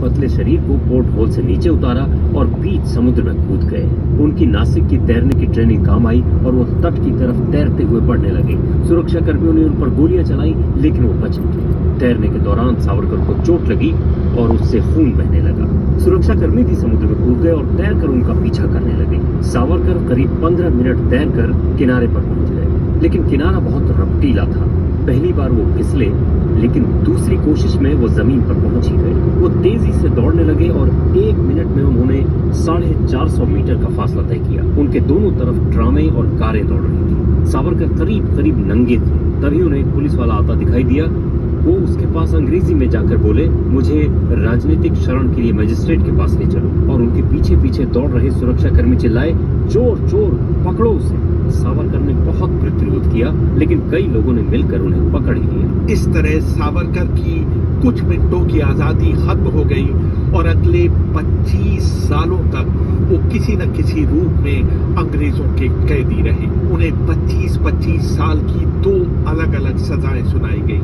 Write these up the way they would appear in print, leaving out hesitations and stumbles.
पतले शरीर को पोर्ट होल से नीचे उतारा और बीच समुद्र में कूद गए। उनकी नासिक की तैरने की ट्रेनिंग काम आई और वो तट की तरफ तैरते हुए बढ़ने लगे। सुरक्षा कर्मियों ने उन पर गोलियां चलाई, लेकिन वो बच निकले। तैरने के दौरान सावरकर को चोट लगी और उससे खून बहने लगा। सुरक्षा कर्मी भी समुद्र में कूद गए और तैरकर उनका पीछा करने लगे। सावरकर करीब 15 मिनट तैरकर किनारे पर पहुंच गए, लेकिन किनारा बहुत रपटीला था। पहली बार वो फिसले, लेकिन दूसरी कोशिश में वो जमीन पर पहुंच ही गए। वो तेजी से दौड़ने लगे और 1 मिनट में उन्होंने 450 मीटर का फासला तय किया। उनके दोनों तरफ ट्रामें और कारें दौड़ रही थी। सावरकर करीब करीब नंगे थे। तभी उन्हें एक पुलिस वाला आता दिखाई दिया। वो उसके पास अंग्रेजी में जाकर बोले, मुझे राजनीतिक शरण के लिए मजिस्ट्रेट के पास ले चलो। और उनके पीछे पीछे दौड़ रहे सुरक्षा कर्मी चिल्लाए, चोर चोर, पकड़ो उसे। सावरकर ने बहुत प्रतिरोध किया, लेकिन कई लोगों ने मिलकर उन्हें पकड़ लिया। इस तरह सावरकर की कुछ मिनटों की आजादी खत्म हो गई और अगले 25 सालों तक वो किसी न किसी रूप में अंग्रेजों के कैदी रहे। उन्हें 25-25 साल की 2 अलग अलग सजाएं सुनाई गई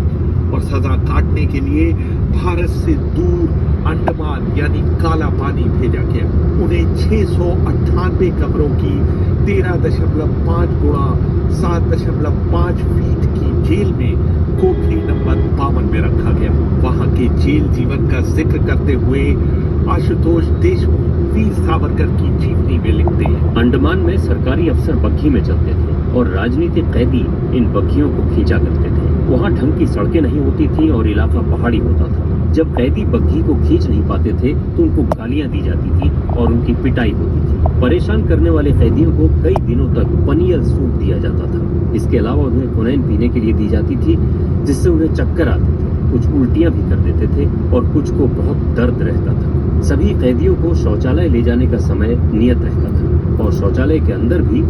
और सजा काटने के लिए भारत से दूर अंडमान यानी काला पानी भेजा गया। उन्हें 698 कमरों की 13.5 गुणा 7.5 फीट की जेल में कोठरी नंबर 52 में रखा गया। वहां के जेल जीवन का जिक्र करते हुए आशुतोष देशमुख वीर सावरकर की जीवनी में लिखते हैं, अंडमान में सरकारी अफसर बग्घी में चलते थे और राजनीतिक कैदी इन बग्घियों को खींचा करते थे। वहाँ ढंग की सड़कें नहीं होती थी और इलाका पहाड़ी होता था। जब कैदी बग्घी को खींच नहीं पाते थे तो उनको गालियां दी जाती थी और उनकी पिटाई होती थी। परेशान करने वाले कैदियों को कई दिनों तक पनियल सूप दिया जाता था। इसके अलावा उन्हें क्विनाइन पीने के लिए दी जाती थी, जिससे उन्हें चक्कर आते थे। कुछ उल्टियां भी कर देते थे और कुछ को बहुत दर्द रहता था। सभी कैदियों को शौचालय ले जाने का समय नियत रहता था और शौचालय के अंदर भी